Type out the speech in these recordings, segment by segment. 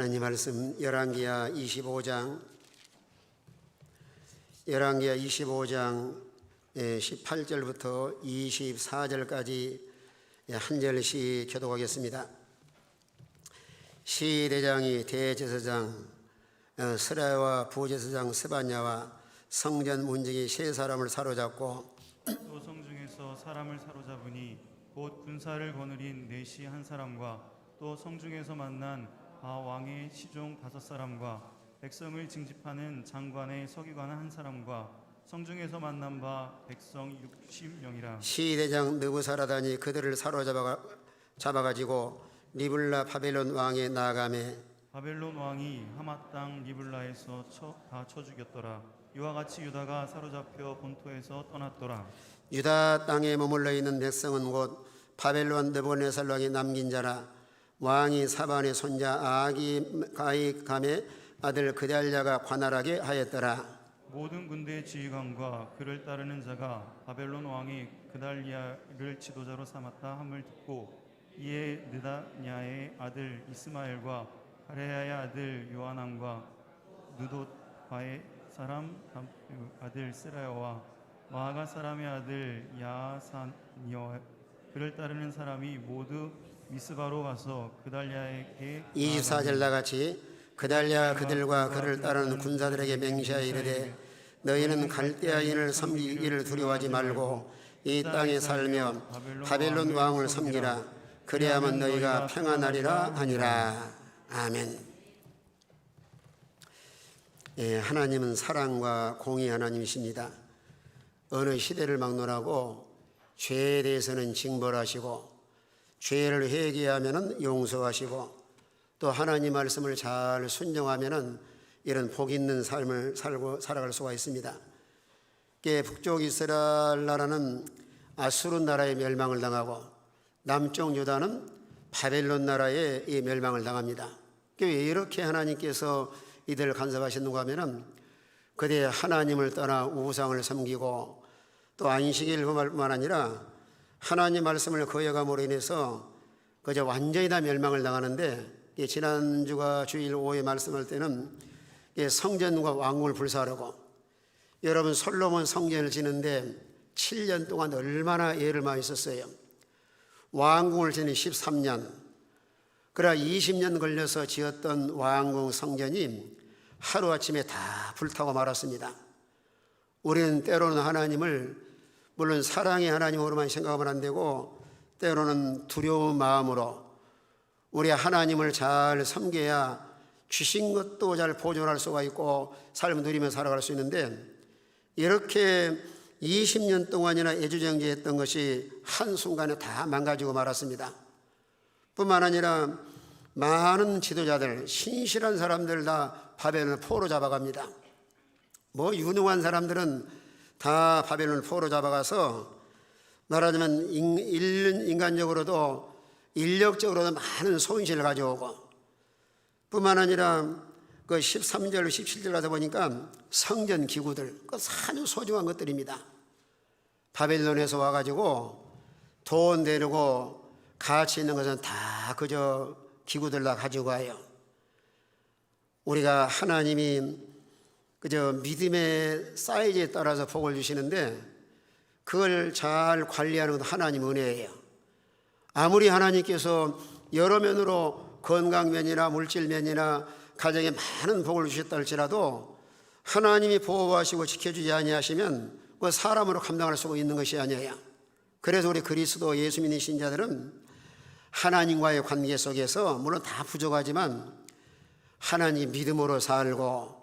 하나님 말씀 열왕기하 25장 18절부터 24절까지 한 절씩 교독하겠습니다. 시대장이 대제사장 스라야와 부제사장 스바냐와 성전 문지기 세 사람을 사로잡고 또 성중에서 사람을 사로잡으니 곧 군사를 거느린 내시 한 사람과 또 성중에서 만난 왕의 시종 5사람과 백성을 징집하는 장관의 서기관 한 사람과 성중에서 만난 바 백성 60명이라. 시대장 느부사라단이 그들을 사로잡아가지고 리블라 바벨론 왕에 나아가매 바벨론 왕이 하맛 땅 리블라에서 다 쳐 죽였더라. 이와 같이 유다가 사로잡혀 본토에서 떠났더라. 유다 땅에 머물러 있는 백성은 곧 바벨론 느부갓네살 왕이 남긴 자라. 왕이 사반의 손자 아기감의 아들 그달랴가 관할하게 하였더라. 모든 군대 지휘관과 그를 따르는 자가 바벨론 왕이 그달랴를 지도자로 삼았다 함을 듣고 이에 느다냐의 아들 이스마엘과 가레야의 아들 요하난과 느돗바의 사람 아들 스라야와 마아가 사람의 아들 야산이와 그를 따르는 사람이 모두 미스바로 가서 그달랴에게 24절 나같이 그달랴 그들과 그를 따르는 군사들에게 맹세하여 이르되 너희는 갈대아인을 섬기기를 두려워하지 말고 이 땅에 살며 바벨론 왕을 섬기라. 그래야만 너희가 평안하리라 하니라. 아멘. 하나님은 사랑과 공의 하나님이십니다. 어느 시대를 막론하고 죄에 대해서는 징벌하시고 죄를 회개하면 용서하시고 또 하나님 말씀을 잘 순종하면 이런 복 있는 삶을 살아갈 수가 있습니다. 북쪽 이스라엘 나라는 아수르 나라의 멸망을 당하고 남쪽 유다는 바벨론 나라의 이 멸망을 당합니다. 왜 이렇게 하나님께서 이들을 간섭하셨는가 하면 그대 하나님을 떠나 우상을 섬기고 또 안식일뿐만 아니라 하나님 말씀을 거역함으로 인해서 그저 완전히 다 멸망을 당하는데 지난주가 주일 오후에 말씀할 때는 성전과 왕궁을 불사르고 여러분 솔로몬 성전을 지는데 7년 동안 얼마나 애를 많이 썼어요. 왕궁을 지는 13년 그러나 20년 걸려서 지었던 왕궁 성전이 하루아침에 다 불타고 말았습니다. 우리는 때로는 하나님을 물론 사랑의 하나님으로만 생각하면 안 되고 때로는 두려운 마음으로 우리 하나님을 잘 섬겨야 주신 것도 잘 보존할 수가 있고 삶을 누리며 살아갈 수 있는데 이렇게 20년 동안이나 애주정지했던 것이 한순간에 다 망가지고 말았습니다. 뿐만 아니라 많은 지도자들 신실한 사람들 다 바벨론을 포로 잡아갑니다. 유능한 사람들은 다 바벨론을 포로 잡아가서 말하자면 인간적으로도 인력적으로도 많은 손실을 가져오고 뿐만 아니라 그 13절 17절 가서 보니까 성전 기구들 아주 소중한 것들입니다. 바벨론에서 와가지고 돈 데리고 가치 있는 것은 다 그저 기구들 다 가지고 가요. 우리가 하나님이 그저 믿음의 사이즈에 따라서 복을 주시는데 그걸 잘 관리하는 건 하나님 은혜예요. 아무리 하나님께서 여러 면으로 건강면이나 물질면이나 가정에 많은 복을 주셨다 할지라도 하나님이 보호하시고 지켜주지 아니하시면 그 사람으로 감당할 수가 있는 것이 아니에요. 그래서 우리 그리스도 예수 믿는 신자들은 하나님과의 관계 속에서 물론 다 부족하지만 하나님 믿음으로 살고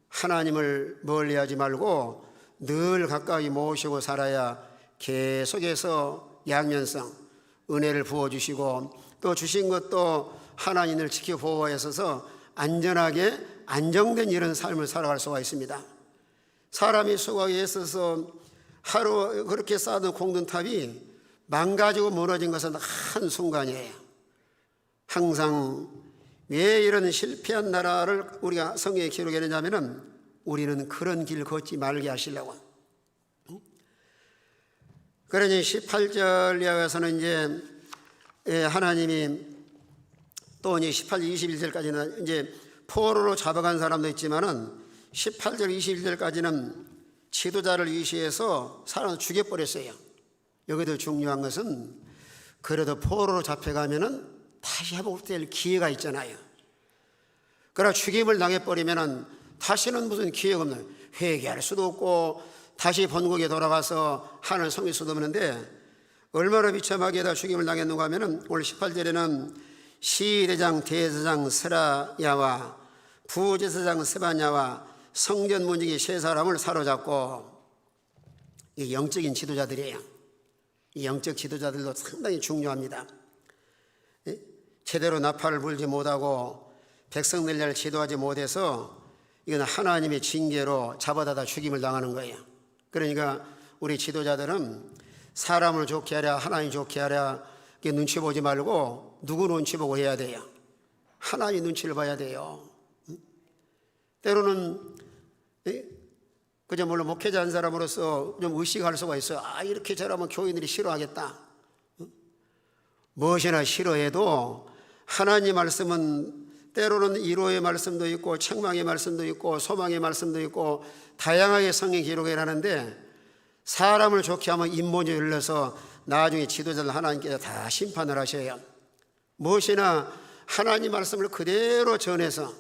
하나님을 멀리하지 말고 늘 가까이 모시고 살아야 계속해서 양면성 은혜를 부어주시고 또 주신 것도 하나님을 지켜 보호하셔서 안전하게 안정된 이런 삶을 살아갈 수가 있습니다. 사람이 수고하기에 있어서 하루 그렇게 쌓아둔 공든탑이 망가지고 무너진 것은 한순간이에요. 항상 왜 이런 실패한 나라를 우리가 성경에 기록해내냐면 우리는 그런 길 걷지 말게 하시려고. 그러니 18절 이하에서는 이제 하나님이 또 이제 18절 21절까지는 이제 포로로 잡아간 사람도 있지만은 18절 21절까지는 지도자를 위시해서 사람을 죽여버렸어요. 여기도 중요한 것은 그래도 포로로 잡혀가면은 다시 회복될 기회가 있잖아요. 그러나 죽임을 당해버리면은 다시는 무슨 기회가 없는, 회개할 수도 없고 다시 본국에 돌아가서 하늘 섬길 수도 없는데 얼마나 비참하게 다 죽임을 당했는가 하면은 오늘 18절에는 시대장 대제사장 스라야와 부제사장 세바냐와 성전 문지기 세 사람을 사로잡고, 이 영적인 지도자들이에요. 이 영적 지도자들도 상당히 중요합니다. 제대로 나팔을 불지 못하고 백성들 잘 지도하지 못해서 이건 하나님의 징계로 잡아다가 죽임을 당하는 거예요. 그러니까 우리 지도자들은 사람을 좋게 하랴 하나님 좋게 하랴 눈치 보지 말고 누구 눈치 보고 해야 돼요? 하나님 눈치를 봐야 돼요. 때로는 그저 물론 목회자 한 사람으로서 좀 의식할 수가 있어요. 이렇게 저라면 교인들이 싫어하겠다. 무엇이나 싫어해도 하나님 말씀은 때로는 위로의 말씀도 있고 책망의 말씀도 있고 소망의 말씀도 있고 다양하게 성경 기록을 하는데, 사람을 좋게 하면 인본이 흘러서 나중에 지도자들 하나님께서 다 심판을 하셔요. 무엇이나 하나님 말씀을 그대로 전해서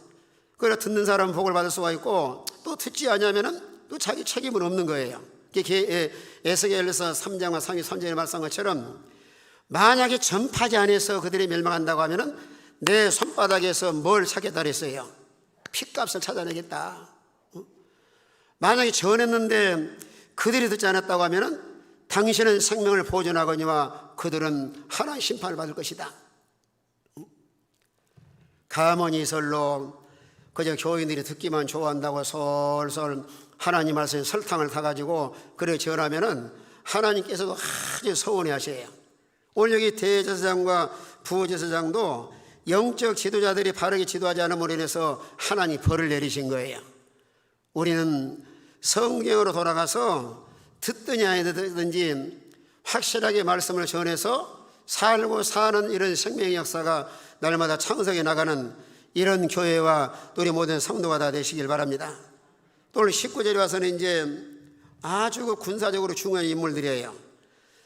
그래 듣는 사람은 복을 받을 수가 있고, 또 듣지 않으면은 또 자기 책임은 없는 거예요. 에스겔서 3장과 33절에 말씀한 것처럼 만약에 전파지 않아서 그들이 멸망한다고 하면은 내 손바닥에서 뭘 찾겠다 그랬어요? 핏값을 찾아내겠다. 만약에 전했는데 그들이 듣지 않았다고 하면은 당신은 생명을 보존하거니와 그들은 하나의 심판을 받을 것이다. 가문이설로 그저 교인들이 듣기만 좋아한다고 솔솔 하나님 말씀에 설탕을 타가지고 그래 전하면은 하나님께서도 아주 서운해 하셔요. 오늘 여기 대제사장과 부제사장도 영적 지도자들이 바르게 지도하지 않음으로 인해서 하나님 벌을 내리신 거예요. 우리는 성경으로 돌아가서 듣든지 안 듣든지 확실하게 말씀을 전해서 살고 사는 이런 생명의 역사가 날마다 창성해 나가는 이런 교회와 또 우리 모든 성도가 다 되시길 바랍니다. 또 오늘 19절에 와서는 이제 아주 군사적으로 중요한 인물들이에요.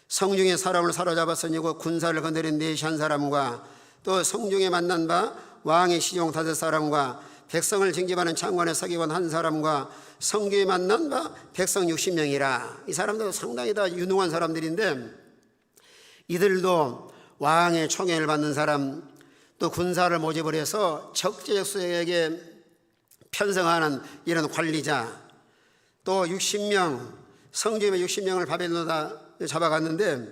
성중에 사람을 사로잡았으니 군사를 건드린 네시 한 사람과 또 성중에 만난 바 왕의 시종 5사람과 백성을 징집하는 장관의 서기관 1사람과 성중에 만난 바 백성 60명이라. 이 사람들도 상당히 다 유능한 사람들인데 이들도 왕의 총애를 받는 사람, 또 군사를 모집을 해서 적재적소에게 편성하는 이런 관리자, 또 60명, 성중에 60명을 바벨론에다 잡아갔는데,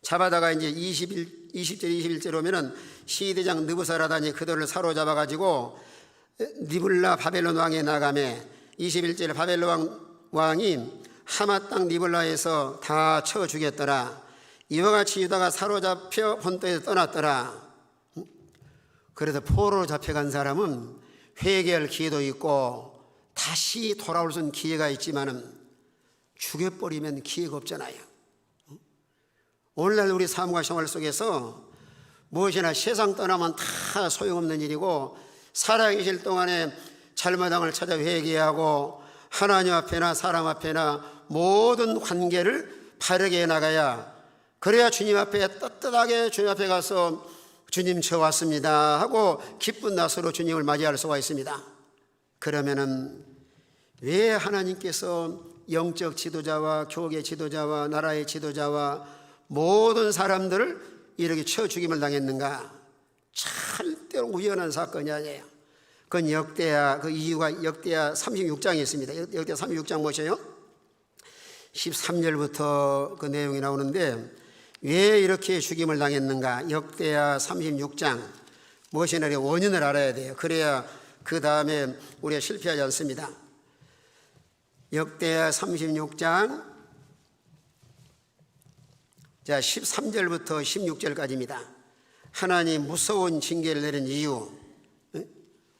잡아다가 이제 20절 21절 오면은 시대장 느부사라다니 그들을 사로잡아가지고 니블라 바벨론 왕에 나가매, 21절 바벨론 왕이 하마 땅 니블라에서 다 쳐 죽였더라. 이와 같이 유다가 사로잡혀 본토에서 떠났더라. 그래도 포로로 잡혀간 사람은 회개할 기회도 있고 다시 돌아올 수 있는 기회가 있지만은 죽여버리면 기회가 없잖아요. 오늘날 우리 삶과 생활 속에서 무엇이나 세상 떠나면 다 소용없는 일이고, 살아계실 동안에 잘못함을 찾아 회개하고 하나님 앞에나 사람 앞에나 모든 관계를 바르게 해나가야, 그래야 주님 앞에 떳떳하게 주님 앞에 가서 주님 저 왔습니다 하고 기쁜 낯으로 주님을 맞이할 수가 있습니다. 그러면은 왜 하나님께서 영적 지도자와 교계 지도자와 나라의 지도자와 모든 사람들을 이렇게 쳐 죽임을 당했는가? 절대로 우연한 사건이 아니에요. 그건 역대하, 그 이유가 역대하 36장에 있습니다. 역대하 36장 보세요. 13절부터 그 내용이 나오는데 왜 이렇게 죽임을 당했는가? 역대하 36장 무엇이나 원인을 알아야 돼요. 그래야 그 다음에 우리가 실패하지 않습니다. 역대하 36장 자 13절부터 16절까지입니다. 하나님 무서운 징계를 내린 이유,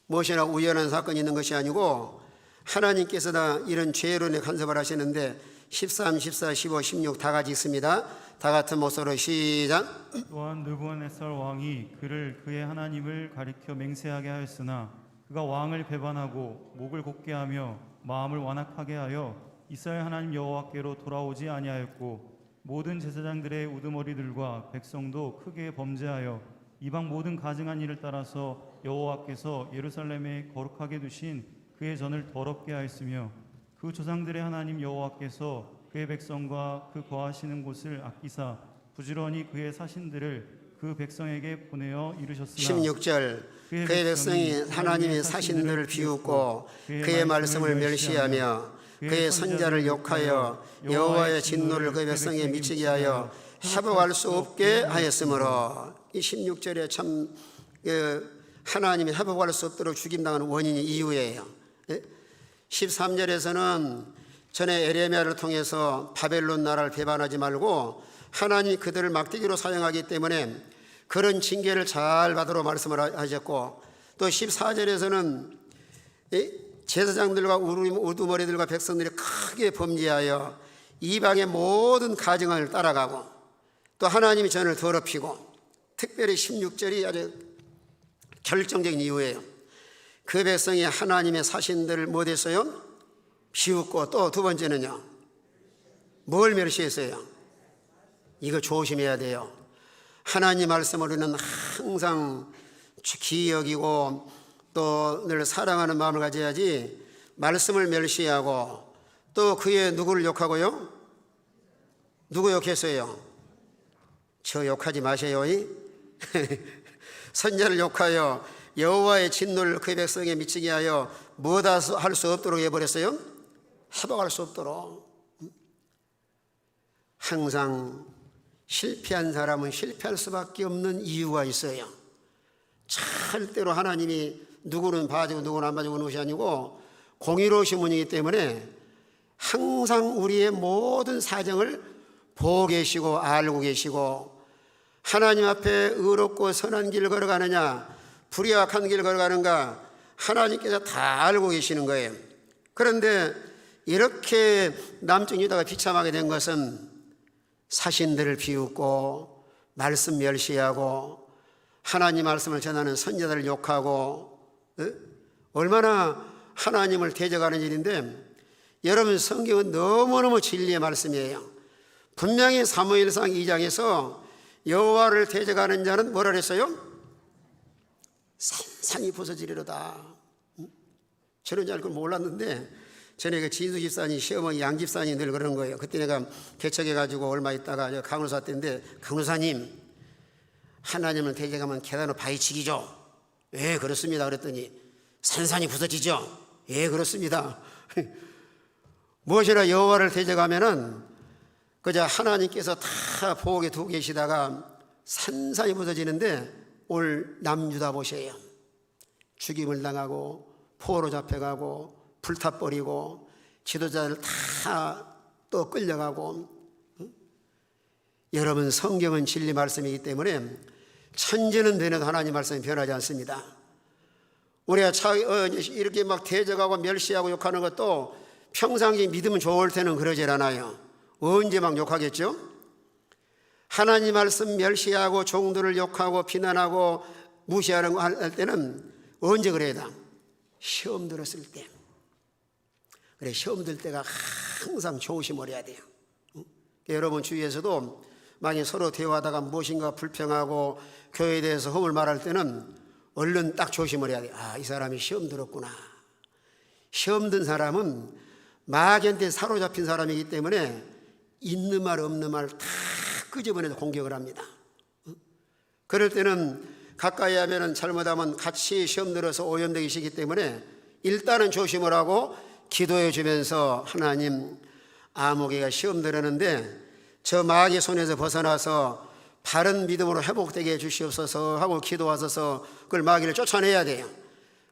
무엇이나 우연한 사건이 있는 것이 아니고 하나님께서 다 이런 죄로 간섭을 하시는데 13, 14, 15, 16 다 같이 읽습니다. 다 같은 목소리로 시작. 또한 느부갓네살 왕이 그를 그의 하나님을 가리켜 맹세하게 하였으나 그가 왕을 배반하고 목을 곧게 하며 마음을 완악하게 하여 이스라엘 하나님 여호와께로 돌아오지 아니하였고 모든 제사장들의 우두머리들과 백성도 크게 범죄하여 이방 모든 가증한 일을 따라서 여호와께서 예루살렘에 거룩하게 두신 그의 전을 더럽게 하였으며 그 조상들의 하나님 여호와께서 그의 백성과 그 거하시는 곳을 아끼사 부지런히 그의 사신들을 그 백성에게 보내어 이루셨으나 16절 그의 백성이 하나님의 사신들을 비웃고 그의 말씀을 멸시하며 그의 선자를 욕하여 여호와의 진노를 그의 백성에 미치게 하여 회복할 수 없게 하였으므로 이 16절에 참 하나님이 회복할 수 없도록 죽임당하는 원인이 이유예요. 13절에서는 전에 에레미야를 통해서 바벨론 나라를 배반하지 말고 하나님이 그들을 막대기로 사용하기 때문에 그런 징계를 잘 받으러 말씀을 하셨고, 또 14절에서는 제사장들과 우두머리들과 백성들이 크게 범죄하여 이방의 모든 가증을 따라가고 또 하나님이 전을 더럽히고, 특별히 16절이 아주 결정적인 이유예요. 그 백성이 하나님의 사신들을 못했어요? 비웃고, 또 두 번째는요, 뭘 멸시했어요? 이거 조심해야 돼요. 하나님 말씀을 우리는 항상 귀히 여기고 또 늘 사랑하는 마음을 가져야지, 말씀을 멸시하고 또 그의 누구를 욕하고요? 누구 욕했어요? 저 욕하지 마세요. 선자를 욕하여 여호와의 진노를 그의 백성에 미치게 하여 뭐다 할 수 없도록 해버렸어요? 회복할 수 없도록. 항상 실패한 사람은 실패할 수밖에 없는 이유가 있어요. 절대로 하나님이 누구는 봐주고 누구는 안 봐주고 그런 것이 아니고 공의로우신 분이기 때문에 항상 우리의 모든 사정을 보고 계시고 알고 계시고, 하나님 앞에 의롭고 선한 길을 걸어가느냐 불의악한 길을 걸어가는가 하나님께서 다 알고 계시는 거예요. 그런데 이렇게 남쪽 유다가 비참하게 된 것은 사신들을 비웃고 말씀 멸시하고 하나님 말씀을 전하는 선자들을 욕하고, 얼마나 하나님을 대적하는 일인데, 여러분 성경은 너무너무 진리의 말씀이에요. 분명히 사무엘상 2장에서 여호와를 대적하는 자는 뭐라 그랬어요? 산산이 부서지리로다. 저는 잘 그걸 몰랐는데 전에 그 진수 집사님 시어머니 양 집사님이 늘 그러는 거예요. 그때 내가 개척해가지고 얼마 있다가 강원사 때인데, 강원사님 하나님을 대적하면 계단으로 바위치기죠. 예 그렇습니다. 그랬더니 산산이 부서지죠. 예 그렇습니다. 무엇이나 여호와를 대적하면은 그저 하나님께서 다 보호에 두고 계시다가 산산이 부서지는데, 올 남유다 보세요. 죽임을 당하고 포로 잡혀가고 불타버리고 지도자들 다 또 끌려가고. 여러분 성경은 진리 말씀이기 때문에 천지는 변해도 하나님 말씀이 변하지 않습니다. 우리가 이렇게 막 대적하고 멸시하고 욕하는 것도 평상시 믿으면 좋을 때는 그러질 않아요. 언제 막 욕하겠죠? 하나님 말씀 멸시하고 종들을 욕하고 비난하고 무시하는 거 할 때는 언제 그래야 돼? 시험 들었을 때. 그래, 시험 들 때가 항상 조심을 해야 돼요. 여러분 주위에서도 만약 서로 대화하다가 무엇인가 불평하고 교회에 대해서 험을 말할 때는 얼른 딱 조심을 해야 돼요. 아, 이 사람이 시험 들었구나. 시험 든 사람은 마귀한테 사로잡힌 사람이기 때문에 있는 말 없는 말 다 끄집어내서 공격을 합니다. 그럴 때는 가까이 하면 잘못하면 같이 시험 들어서 오염되기 시기 때문에 일단은 조심을 하고 기도해 주면서, 하나님 아무개가 시험 들었는데 저 마귀의 손에서 벗어나서 바른 믿음으로 회복되게 해주시옵소서 하고 기도하셔서 그걸 마귀를 쫓아내야 돼요.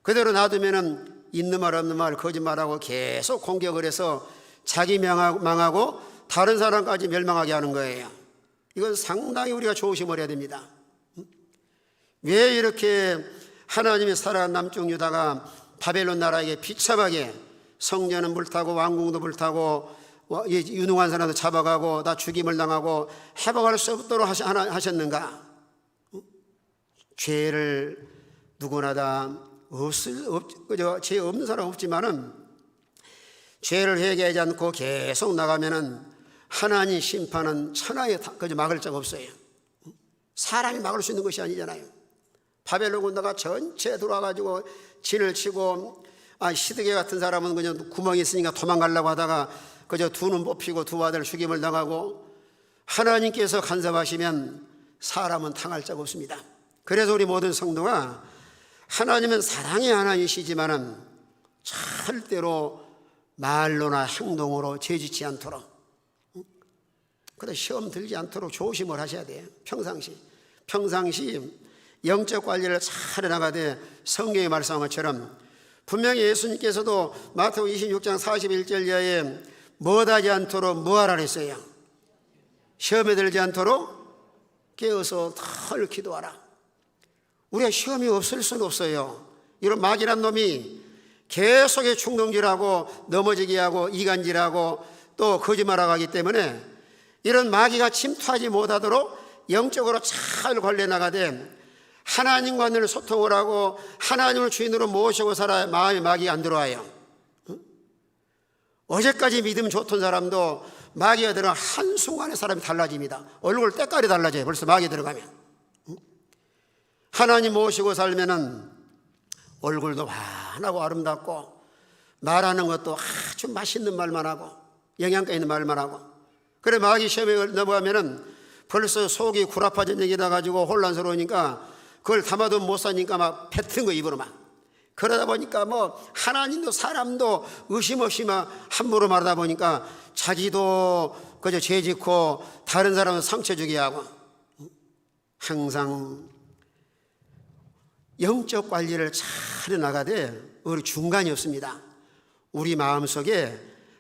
그대로 놔두면은 있는 말 없는 말 거짓말하고 계속 공격을 해서 자기 망하고 다른 사람까지 멸망하게 하는 거예요. 이건 상당히 우리가 조심을 해야 됩니다. 왜 이렇게 하나님의 사랑하는 남쪽 유다가 바벨론 나라에게 비참하게 성전은 불타고 왕궁도 불타고 유능한 사람도 잡아가고 다 죽임을 당하고 해방할 수 없도록 하셨는가? 죄를 누구나 다 죄 없는 사람 없지만은 죄를 회개하지 않고 계속 나가면은 하나님 심판은 천하에 그저 막을 자가 없어요. 사람이 막을 수 있는 것이 아니잖아요. 바벨론 군대가 전체 들어와가지고 진을 치고 시드게 같은 사람은 그냥 구멍이 있으니까 도망가려고 하다가 그저 두 눈 뽑히고 두 아들 죽임을 당하고 하나님께서 간섭하시면 사람은 당할 자가 없습니다. 그래서 우리 모든 성도가 하나님은 사랑의 하나님이시지만은 절대로 말로나 행동으로 죄짓지 않도록, 그래서 시험 들지 않도록 조심을 하셔야 돼요. 평상시 영적 관리를 잘 해나가되 성경에 말씀한 것처럼 분명히 예수님께서도 마태복음 26장 41절 이하에 뭐하지 않도록 뭐하라 했어요? 시험에 들지 않도록 깨어서 덜 기도하라. 우리가 시험이 없을 수는 없어요. 이런 마귀란 놈이 계속의 충동질하고 넘어지게 하고 이간질하고 또 거짓말하고 하기 때문에 이런 마귀가 침투하지 못하도록 영적으로 잘 관리해 나가되 하나님과 늘 소통을 하고 하나님을 주인으로 모시고 살아야 마음에 마귀가 안 들어와요. 어제까지 믿음 좋던 사람도 마귀가 들어가면 한순간에 사람이 달라집니다. 얼굴 때깔이 달라져요. 벌써 마귀 들어가면. 하나님 모시고 살면은 얼굴도 환하고 아름답고 말하는 것도 아주 맛있는 말만 하고 영양가 있는 말만 하고, 그래 마귀 시험에 넘어가면은 벌써 속이 구라파진 얘기다 가지고 혼란스러우니까 그걸 담아도 못 사니까 막 뱉은 거 입으로 막. 그러다 보니까 뭐 하나님도 사람도 의심 없이 막 함부로 말하다 보니까 자기도 그저 죄 짓고 다른 사람은 상처 주게 하고. 항상 영적 관리를 잘 해나가되 우리 중간이 없습니다. 우리 마음속에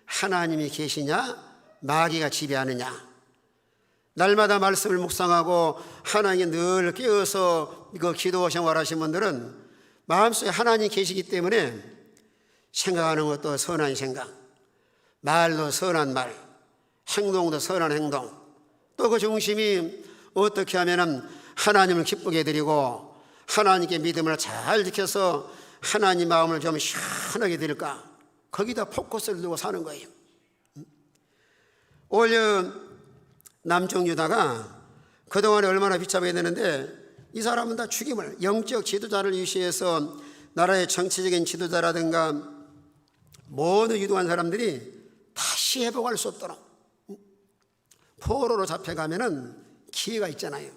하나님이 계시냐 마귀가 지배하느냐. 날마다 말씀을 묵상하고 하나님이 늘 깨어서 기도 생활하신 분들은 마음속에 하나님이 계시기 때문에 생각하는 것도 선한 생각, 말도 선한 말, 행동도 선한 행동, 또 그 중심이 어떻게 하면 하나님을 기쁘게 드리고 하나님께 믿음을 잘 지켜서 하나님 마음을 좀 시원하게 드릴까, 거기다 포커스를 두고 사는 거예요. 오히려 남쪽 유다가 그동안에 얼마나 비참하게 되는데 이 사람은 다 죽임을, 영적 지도자를 유시해서 나라의 정치적인 지도자라든가 모든 유도한 사람들이 다시 회복할 수 없도록 포로로 잡혀가면은 기회가 있잖아요.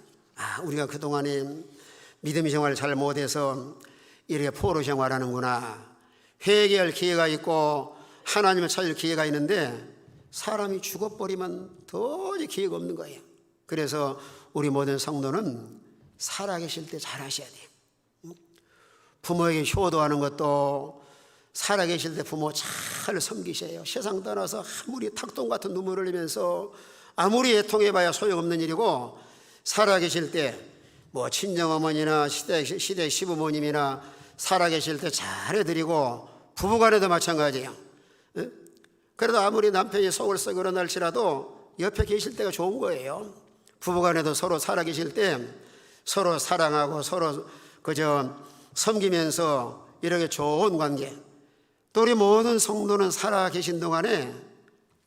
우리가 그동안에 믿음 생활을 잘 못해서 이렇게 포로 생활하는구나. 회개할 기회가 있고 하나님을 찾을 기회가 있는데 사람이 죽어버리면 도저히 기회가 없는 거예요. 그래서 우리 모든 성도는 살아계실 때 잘 하셔야 돼요. 부모에게 효도하는 것도 살아계실 때 부모 잘 섬기셔요. 세상 떠나서 아무리 탁동 같은 눈물을 흘리면서 아무리 애통해봐야 소용없는 일이고, 살아계실 때 뭐 친정어머니나 시댁 시부모님이나 살아계실 때 잘해드리고, 부부간에도 마찬가지예요. 그래도 아무리 남편이 속을 썩으려 날지라도 옆에 계실 때가 좋은 거예요. 부부간에도 서로 살아계실 때 서로 사랑하고 서로 그저 섬기면서 이렇게 좋은 관계. 또 우리 모든 성도는 살아계신 동안에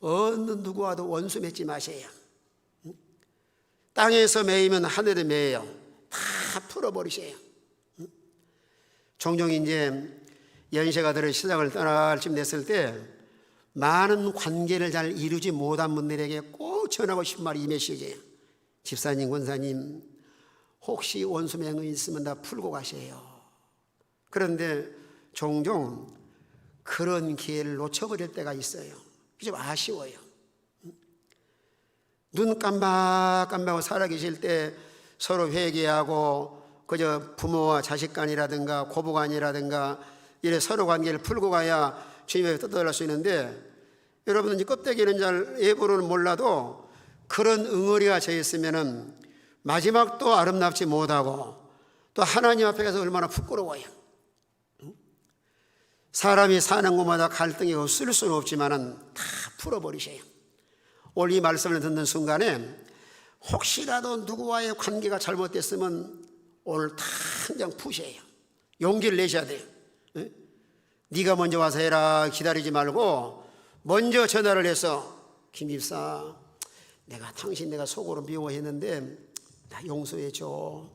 어느 누구와도 원수 맺지 마세요. 땅에서 매이면 하늘에 매여요. 다 풀어버리세요. 종종 이제 연세가 들어 시장을 떠날 쯤 됐을 때 많은 관계를 잘 이루지 못한 분들에게 꼭 전하고 싶은 말이 이 메시지예요. 집사님, 권사님, 혹시 원수 맺은 거 있으면 다 풀고 가세요. 그런데 종종 그런 기회를 놓쳐버릴 때가 있어요. 좀 아쉬워요. 눈 깜박깜박하고 살아계실 때 서로 회개하고 그저 부모와 자식 간이라든가 고부 간이라든가 이래 서로 관계를 풀고 가야 주님에게 떠들어갈 수 있는데, 여러분은 이 껍데기는 잘 예보로는 몰라도 그런 응어리가 져 있으면은 마지막도 아름답지 못하고 또 하나님 앞에 가서 얼마나 부끄러워요. 사람이 사는 곳마다 갈등이 없을 수는 없지만은 다 풀어버리세요. 오늘 이 말씀을 듣는 순간에 혹시라도 누구와의 관계가 잘못됐으면 오늘 당장 푸셔요. 용기를 내셔야 돼요. 네가 먼저 와서 해라 기다리지 말고 먼저 전화를 해서 김 집사, 내가 속으로 미워했는데 나 용서해 줘.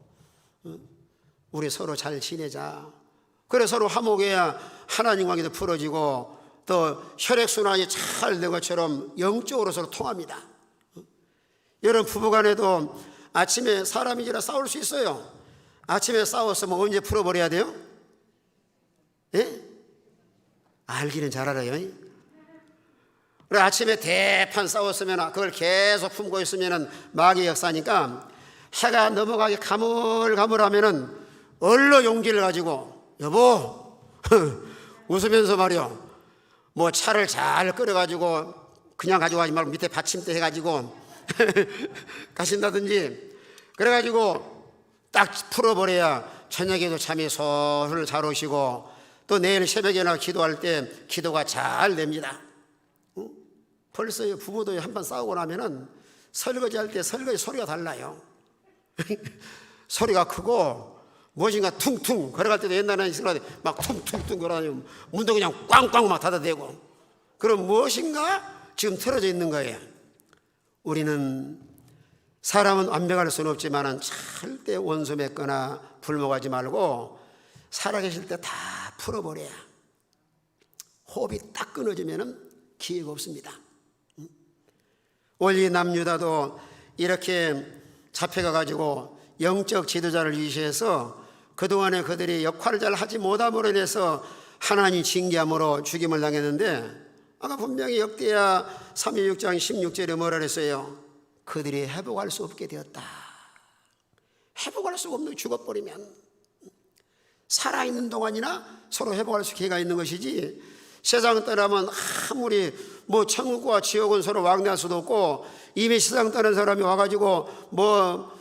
우리 서로 잘 지내자. 그래 서로 화목해야 하나님 관계도 풀어지고 또 혈액순환이 잘 된 것처럼 영적으로 서로 통합니다. 여러분 부부간에도 아침에 사람이지라 싸울 수 있어요. 아침에 싸웠으면 언제 풀어버려야 돼요? 예? 알기는 잘 알아요. 그래 아침에 대판 싸웠으면 그걸 계속 품고 있으면 마귀의 역사니까 해가 넘어가기 가물가물하면은 얼른 용기를 가지고 여보 웃으면서 말이요 뭐 차를 잘 끓여가지고 그냥 가져가지 말고 밑에 받침대 해가지고 가신다든지 그래가지고 딱 풀어버려야 저녁에도 잠이 솔솔 잘 오시고 또 내일 새벽에나 기도할 때 기도가 잘 됩니다. 벌써 부부도 한번 싸우고 나면은 설거지 할 때 설거지 소리가 달라요. 소리가 크고 무엇인가 퉁퉁 걸어갈 때도 옛날에는 막 퉁퉁퉁 걸어다니면 문도 그냥 꽝꽝 막 닫아대고 그럼 무엇인가 지금 틀어져 있는 거예요. 우리는 사람은 완벽할 수는 없지만 절대 원수 맺거나 불목하지 말고 살아계실 때 다 풀어버려야 호흡이 딱 끊어지면 기회가 없습니다. 원리 남유다도 이렇게 잡혀가 가지고 영적 지도자를 위시해서 그동안에 그들이 역할을 잘 하지 못함으로 인해서 하나님 징계함으로 죽임을 당했는데 아까 분명히 역대하 36장 16절에 뭐라 그랬어요? 그들이 회복할 수 없게 되었다. 회복할 수가 없는 죽어버리면 살아있는 동안이나 서로 회복할 수 기회가 있는 것이지 세상 떠나면 아무리 뭐 천국과 지옥은 서로 왕래할 수도 없고 이미 세상 떠난 사람이 와가지고 뭐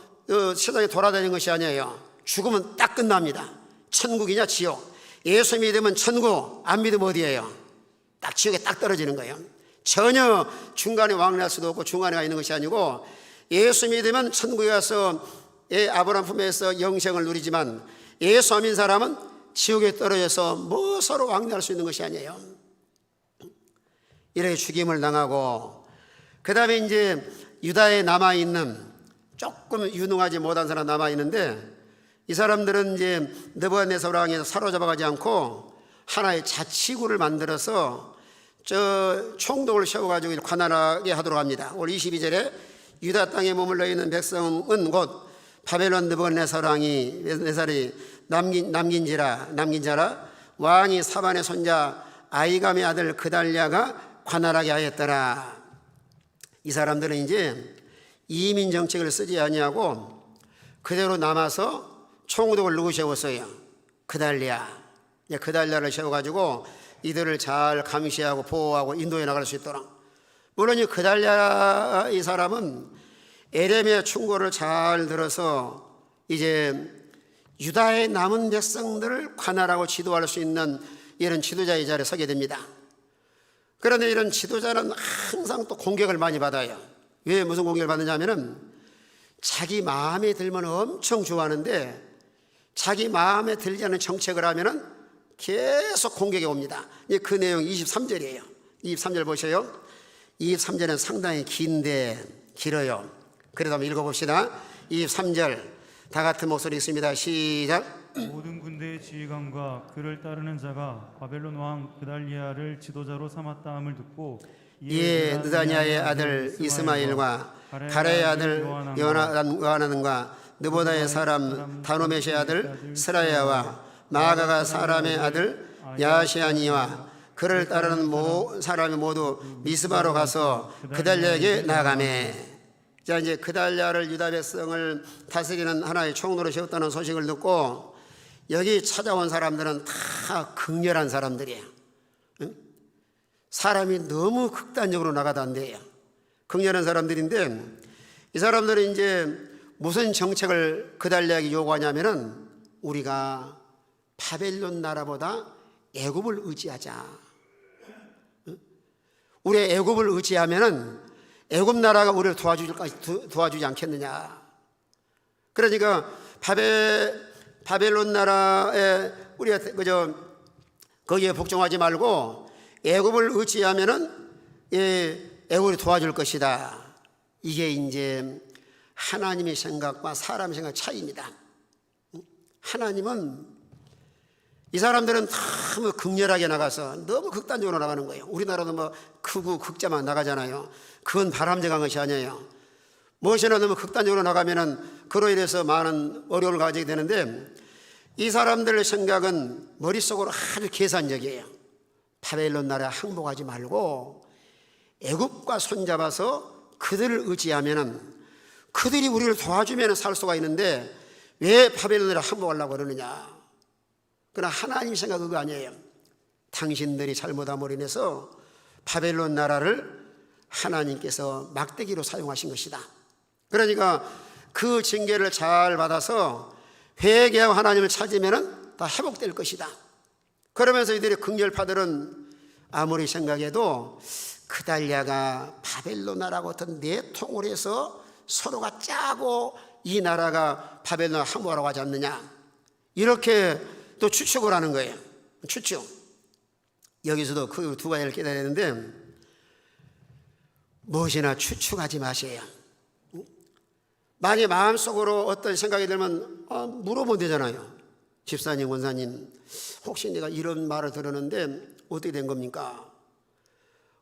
세상에 돌아다니는 것이 아니에요. 죽으면 딱 끝납니다. 천국이냐 지옥. 예수 믿으면 천국, 안 믿으면 어디예요? 딱 지옥에 딱 떨어지는 거예요. 전혀 중간에 왕래할 수도 없고 중간에 가 있는 것이 아니고 예수 믿으면 천국에 가서 아브라함 품에서 영생을 누리지만 예수 안 믿는 사람은 지옥에 떨어져서 뭐 서로 왕래할 수 있는 것이 아니에요. 이렇게 죽임을 당하고 그 다음에 이제 유다에 남아있는 조금 유능하지 못한 사람 남아있는데 이 사람들은 이제 느부갓네살 왕에서 사로잡아가지 않고 하나의 자치구를 만들어서 저 총독을 세워가지고 관할하게 하도록 합니다. 올 22절에 유다 땅에 머물러 있는 백성은 곧 바벨론 느부갓네살 왕이 네살이 남긴 자라 왕이 사반의 손자 아이감의 아들 그달랴가 관할하게 하였더라. 이 사람들은 이제 이민 정책을 쓰지 아니하고 그대로 남아서 총독을 누구 세웠어요? 그달랴를 세워가지고 이들을 잘 감시하고 보호하고 인도해 나갈 수 있도록. 물론 이 그달랴 이 사람은 에레미야 충고를 잘 들어서 이제 유다의 남은 백성들을 관할하고 지도할 수 있는 이런 지도자의 자리에 서게 됩니다. 그런데 이런 지도자는 항상 또 공격을 많이 받아요. 왜 무슨 공격을 받느냐면은 자기 마음에 들면 엄청 좋아하는데 자기 마음에 들지 않는 정책을 하면은 계속 공격이 옵니다. 그 내용 23절이에요. 23절 보세요. 23절은 상당히 길어요. 그래도 한번 읽어봅시다. 23절 다 같은 목소리 있습니다. 시작. 모든 군대의 지휘관과 그를 따르는 자가 바벨론 왕 그달리아를 지도자로 삼았다 함을 듣고 이에 느다냐의 아들 이스마엘과 가레의 아들 요하나단과 느보다의 사람 다노메시의 아들 스라야와 마가가 사람의 아들 야시아니와 그를 따르는 사람이 모두 미스바로 가서 그달랴에게 나가매. 자, 이제 그달랴를 유다 백성을 다스리는 하나의 총독으로 세웠다는 소식을 듣고 여기 찾아온 사람들은 다 극렬한 사람들이에요. 사람이 너무 극단적으로 나가던데요. 극렬한 사람들인데 이 사람들은 이제 무슨 정책을 그달랴에게 요구하냐면은 우리가 바벨론 나라보다 애굽을 의지하자. 우리 애굽을 의지하면은 애굽 나라가 우리를 도와주지 않겠느냐. 그러니까 바벨론 나라에 우리가 거기에 복종하지 말고 애굽을 의지하면은 애굽이 도와줄 것이다. 이게 이제 하나님의 생각과 사람의 생각 차이입니다. 하나님은 이 사람들은 너무 극렬하게 나가서 너무 극단적으로 나가는 거예요. 우리나라도 뭐 극우 극자만 나가잖아요. 그건 바람직한 것이 아니에요. 무엇이나 너무 극단적으로 나가면은 그로 인해서 많은 어려움을 가지게 되는데, 이 사람들의 생각은 머릿속으로 아주 계산적이에요. 바벨론 나라에 항복하지 말고 애굽과 손잡아서 그들을 의지하면은 그들이 우리를 도와주면 살 수가 있는데 왜 바벨론 나라에 항복하려고 그러느냐. 그러나 하나님 생각은 그거 아니에요. 당신들이 잘못함으로 인해서 바벨론 나라를 하나님께서 막대기로 사용하신 것이다. 그러니까 그 징계를 잘 받아서 회개하고 하나님을 찾으면 다 회복될 것이다. 그러면서 이들의 극렬파들은 아무리 생각해도 그달랴가 바벨론 나라고 어떤 내통을 해서 서로가 짜고 이 나라가 바벨론 항복하라고 하지 않느냐, 이렇게 또 추측을 하는 거예요. 추측. 여기서도 그 두 가지를 깨달아야 되는데, 무엇이나 추측하지 마세요. 만약 마음속으로 어떤 생각이 들면 물어보면 되잖아요. 집사님, 원사님, 혹시 내가 이런 말을 들었는데 어떻게 된 겁니까?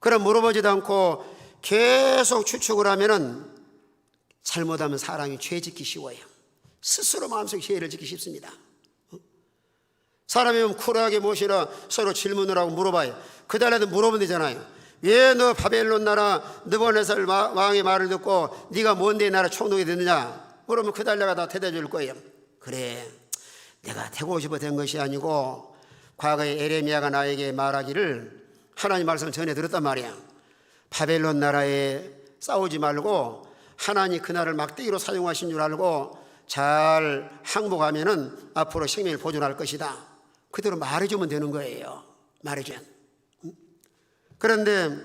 그럼 물어보지도 않고 계속 추측을 하면은 잘못하면 사람이 죄 짓기 쉬워요. 스스로 마음속에 죄를 짓기 쉽습니다. 사람이면 쿨하게 무엇이나 서로 질문을 하고 물어봐요. 그달라도 물어보면 되잖아요. 왜 너 바벨론 나라 느부갓네살 왕의 말을 듣고 네가 뭔데 나라 총독이 됐느냐 물으면 그달라가 다 대답해 줄 거예요. 그래, 내가 되고 싶어 된 것이 아니고 과거에 에레미야가 나에게 말하기를 하나님 말씀을 전해 들었단 말이야. 바벨론 나라에 싸우지 말고 하나님 그 나라를 막대기로 사용하신 줄 알고 잘 항복하면은 앞으로 생명을 보존할 것이다. 그대로 말해주면 되는 거예요. 말해주면. 그런데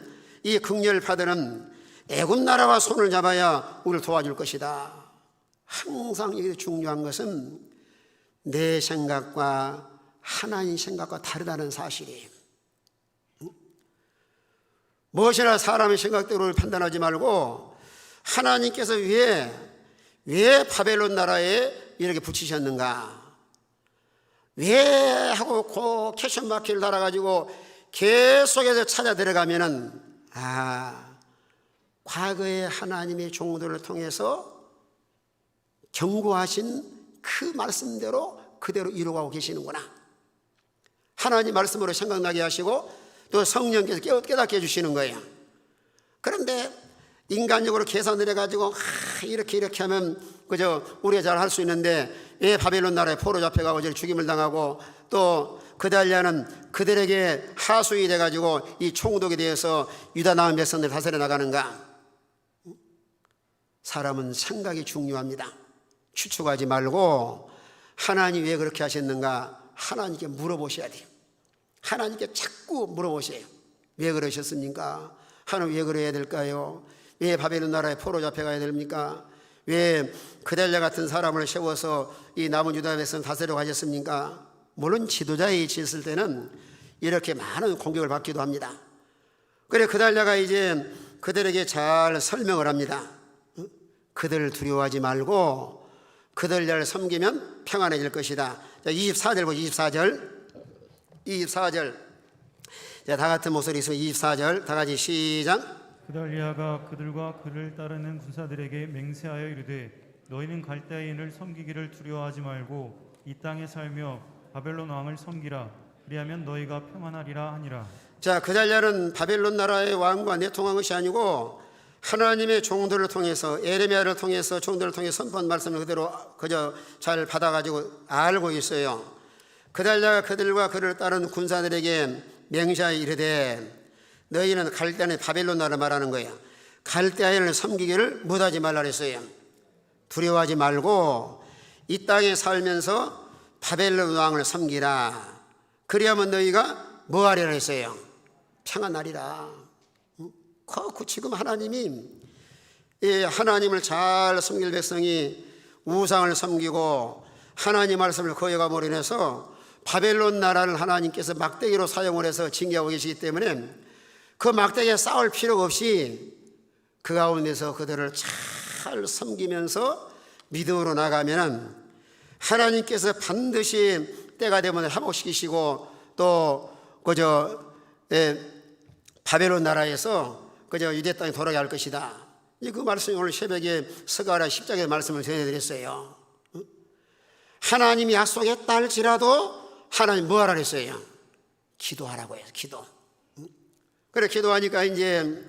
이 극렬파들은 애굽 나라와 손을 잡아야 우리를 도와줄 것이다. 항상 여기서 중요한 것은 내 생각과 하나님 생각과 다르다는 사실이에요. 무엇이나 사람의 생각대로 판단하지 말고 하나님께서 왜 바벨론 나라에 이렇게 붙이셨는가, 왜 하고 캐션 마크를 달아가지고 계속해서 찾아 들어가면은 과거에 하나님의 종들을 통해서 경고하신 그 말씀대로 그대로 이루어가고 계시는구나. 하나님 말씀으로 생각나게 하시고 또 성령께서 깨닫게 해주시는 거예요. 그런데 인간적으로 계산을 해가지고 이렇게 하면 그저 우리가 잘 할 수 있는데 왜 바벨론 나라에 포로 잡혀가고 죽임을 당하고 또 그달랴는 그들에게 하수인이 돼가지고 이 총독에 대해서 유다 남은 백성들 다스려 나가는가? 사람은 생각이 중요합니다. 추측하지 말고 하나님 왜 그렇게 하셨는가 하나님께 물어보셔야 돼요. 하나님께 자꾸 물어보세요. 왜 그러셨습니까? 하나님 왜 그래야 될까요? 왜 바벨론 나라에 포로 잡혀가야 됩니까? 왜 그달랴 같은 사람을 세워서 이 남은 유다 백성 다스려 가셨습니까? 물론 지도자의 위치에 있을 때는 이렇게 많은 공격을 받기도 합니다. 그래 그달랴가 이제 그들에게 잘 설명을 합니다. 그들을 두려워하지 말고 그들을 섬기면 평안해질 것이다. 자, 24절 보죠. 24절. 자, 다 같은 목소리 있으면 24절 다 같이 시작. 그달리아가 그들과 그를 따르는 군사들에게 맹세하여 이르되 너희는 갈대아인을 섬기기를 두려워하지 말고 이 땅에 살며 바벨론 왕을 섬기라. 그리하면 너희가 평안하리라 하니라. 자, 그달랴는 바벨론 나라의 왕과 내통한 것이 아니고 하나님의 종들을 통해서 에레미야를 통해서 종들을 통해 선포한 말씀을 그대로 그저 잘 받아가지고 알고 있어요. 그달랴가 그들과 그를 따른 군사들에게 맹세하여 이르되 너희는 갈대아인의 바벨론 나라를 말하는 거예요. 갈대아인을 섬기기를 못하지 말라 그랬어요. 두려워하지 말고 이 땅에 살면서 바벨론 왕을 섬기라. 그리하면 너희가 뭐하리라 했어요? 평안하리라. 지금 하나님이 이 하나님을 잘 섬길 백성이 우상을 섬기고 하나님 말씀을 거역함으로 인해서 바벨론 나라를 하나님께서 막대기로 사용을 해서 징계하고 계시기 때문에 그 막대기에 싸울 필요가 없이 그 가운데서 그들을 잘 섬기면서 믿음으로 나가면 하나님께서 반드시 때가 되면 회복시키시고 또 바벨론 나라에서 유대 땅에 돌아가게 할 것이다. 그 말씀이 오늘 새벽에 스가랴 10장의 말씀을 전해드렸어요. 하나님이 약속했다 할지라도 하나님 뭐하라 그랬어요? 기도하라고 해요. 기도. 그래 기도하니까 이제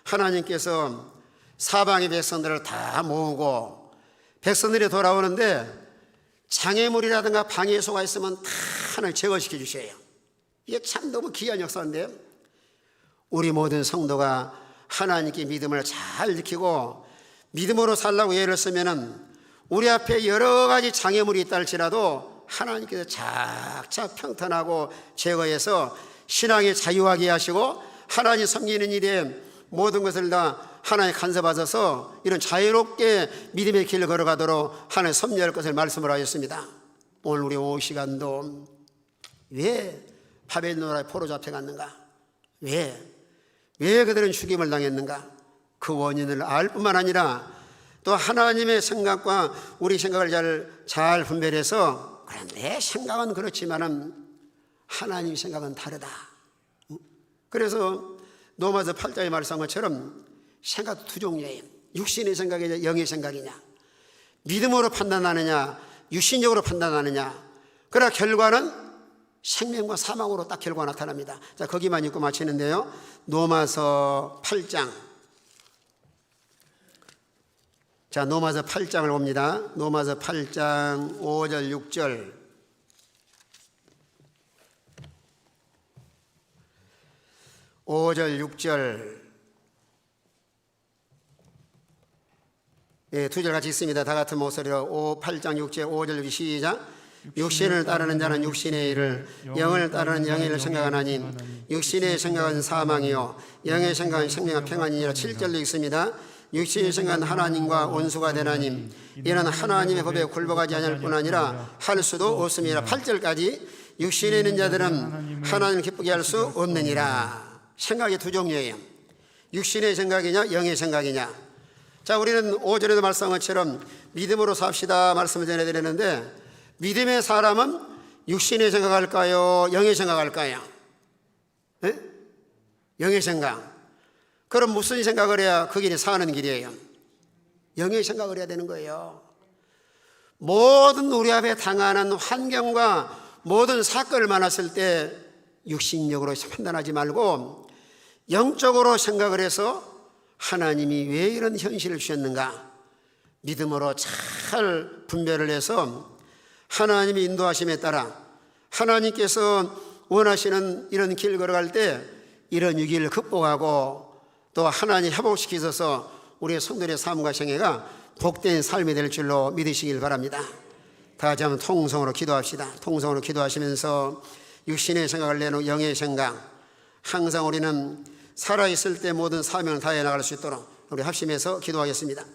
하나님께서 사방의 백성들을 다 모으고 백성들이 돌아오는데 장애물이라든가 방해소가 있으면 다 하나님 제거시켜 주셔요. 이게 참 너무 귀한 역사인데 우리 모든 성도가 하나님께 믿음을 잘 지키고 믿음으로 살라고 예를 쓰면은 우리 앞에 여러 가지 장애물이 있다 할지라도 하나님께서 착착 평탄하고 제거해서 신앙에 자유하게 하시고 하나님 섬기는 일에 모든 것을 다 하나님 간섭하셔서 이런 자유롭게 믿음의 길을 걸어가도록 하나님 섭리할 것을 말씀을 하셨습니다. 오늘 우리 오후 시간도 왜 바벨론 나라에 포로 잡혀갔는가? 왜 그들은 죽임을 당했는가? 그 원인을 알 뿐만 아니라 또 하나님의 생각과 우리 생각을 잘 분별해서 그래 내 생각은 그렇지만은 하나님 생각은 다르다. 그래서 로마서 8장에 말씀한 것처럼 생각도 두 종류예요. 육신의 생각이냐 영의 생각이냐, 믿음으로 판단하느냐 육신적으로 판단하느냐. 그러나 결과는 생명과 사망으로 딱 결과가 나타납니다. 자, 거기만 읽고 마치는데요. 로마서 8장. 자, 로마서 8장을 봅니다. 로마서 8장 5절 6절. 5절 6절. 예, 두 절 같이 있습니다. 다 같은 목소리로 8장 6절 5절 6절 시작. 육신을 따르는 자는 육신의 일을, 영을 따르는 영의 일을 생각하나니 육신의 생각은 사망이요 영의 생각은 생명과 평안이니라. 7절도 있습니다. 육신의 생각은 하나님과 원수가 되나니 이는 하나님의 법에 굴복하지 않을 뿐 아니라 할 수도 없음이라. 8절까지 육신에 있는 자들은 하나님을 기쁘게 할 수 없느니라. 생각이 두 종류예요. 육신의 생각이냐 영의 생각이냐. 자, 우리는 5절에도 말씀한 것처럼 믿음으로 삽시다 말씀을 전해드렸는데 믿음의 사람은 육신의 생각할까요? 영의 생각할까요? 네? 영의 생각. 그럼 무슨 생각을 해야 그 길이 사는 길이에요? 영의 생각을 해야 되는 거예요. 모든 우리 앞에 당하는 환경과 모든 사건을 만났을 때 육신적으로 판단하지 말고 영적으로 생각을 해서 하나님이 왜 이런 현실을 주셨는가 믿음으로 잘 분별을 해서 하나님의 인도하심에 따라 하나님께서 원하시는 이런 길 걸어갈 때 이런 위기를 극복하고 또 하나님 회복시키셔서 우리의 성도의 삶과 생애가 복된 삶이 될 줄로 믿으시길 바랍니다. 다 같이 한번 통성으로 기도합시다. 통성으로 기도하시면서 육신의 생각을 내놓은 영의 생각, 항상 우리는 살아있을 때 모든 사명을 다해 나갈 수 있도록 우리 합심해서 기도하겠습니다.